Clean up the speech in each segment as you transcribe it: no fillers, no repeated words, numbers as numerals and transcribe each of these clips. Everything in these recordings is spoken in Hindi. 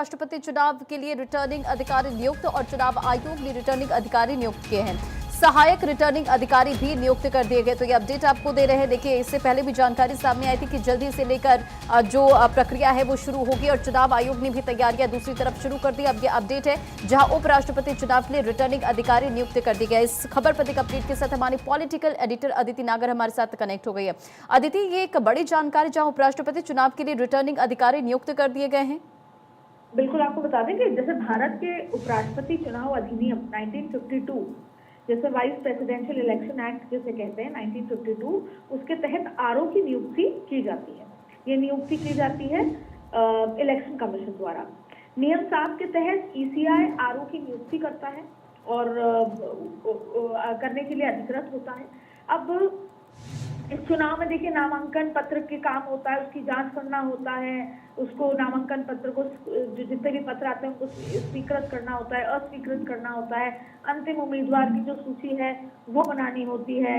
राष्ट्रपति चुनाव के लिए रिटर्निंग अधिकारी नियुक्त और चुनाव आयोग ने रिटर्निंग अधिकारी नियुक्त किए हैं। सहायक रिटर्निंग अधिकारी भी नियुक्त कर दिए गए। तो ये अपडेट आपको दे रहे हैं। देखिए, इससे पहले भी जानकारी सामने आई थी कि जल्दी से लेकर जो प्रक्रिया है वो शुरू होगी और चुनाव आयोग ने भी तैयारियां दूसरी तरफ शुरू कर दी। अब ये अपडेट है जहां उपराष्ट्रपति चुनाव के लिए रिटर्निंग अधिकारी नियुक्त कर दिए गए। इस खबर पर एक अपडेट के साथ हमारे पॉलिटिकल एडिटर अदिति नागर हमारे साथ कनेक्ट हो गई है। अदिति, ये एक बड़ी जानकारी जहां उपराष्ट्रपति चुनाव के लिए रिटर्निंग अधिकारी नियुक्त कर दिए गए हैं। बिल्कुल, आपको बता दें कि जैसे भारत के उपराष्ट्रपति चुनाव अधिनियम 1952, जैसे वाइस प्रेसिडेंशियल इलेक्शन एक्ट जिसे कहते हैं 1952, उसके तहत आरओ की नियुक्ति की जाती है। ये नियुक्ति की जाती है इलेक्शन कमीशन द्वारा। नियम 7 के तहत ईसीआई आरओ की नियुक्ति करता है और करने के लिए अधिकृत होता है। अब इस चुनाव में देखिए, नामांकन पत्र के काम होता है, उसकी जांच करना होता है, उसको नामांकन पत्र को जो जितने भी पत्र आते हैं उनको स्वीकृत करना होता है, अस्वीकृत करना होता है, अंतिम उम्मीदवार की जो सूची है वो बनानी होती है,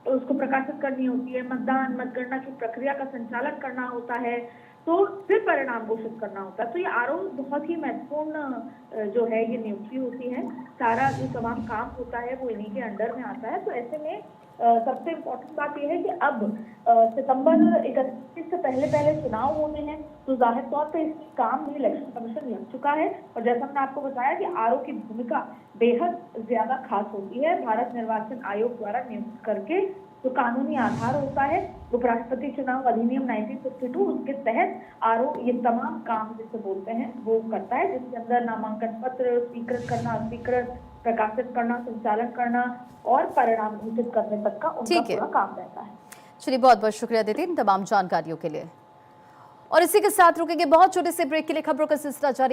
उसको प्रकाशित करनी होती है, मतगणना की प्रक्रिया का संचालन करना होता है, तो फिर परिणाम घोषित करना होता है। तो ये आरओ बहुत ही महत्वपूर्ण जो है ये नियुक्ति होती है। सारा जो तमाम काम होता है वो इन्हीं के अंडर में आता है। तो ऐसे में सबसे इम्पोर्टेंट बात यह है कि अब सितंबर 31 से पहले चुनाव होने हैं, तो जाहिर तौर पे इसकी काम भी इलेक्शन कमीशन लग चुका है। और जैसा मैंने आपको बताया कि आरओ की भूमिका बेहद ज्यादा खास होती है। भारत निर्वाचन आयोग द्वारा नियुक्त करके जो कानूनी आधार होता है उपराष्ट्रपति चुनाव अधिनियम 1952, उसके तहत आरओ ये तमाम काम जिसे बोलते हैं वो करता है, जिसके अंदर नामांकन पत्र स्वीकृत करना, अस्वीकृत, प्रकाशित करना, संचालन करना और परिणाम घोषित करने तक का उनका पूरा काम रहता है। चलिए, बहुत बहुत शुक्रिया दीदी इन तमाम जानकारियों के लिए। और इसी के साथ रुकेंगे बहुत छोटे से ब्रेक के लिए। खबरों का सिलसिला जारी।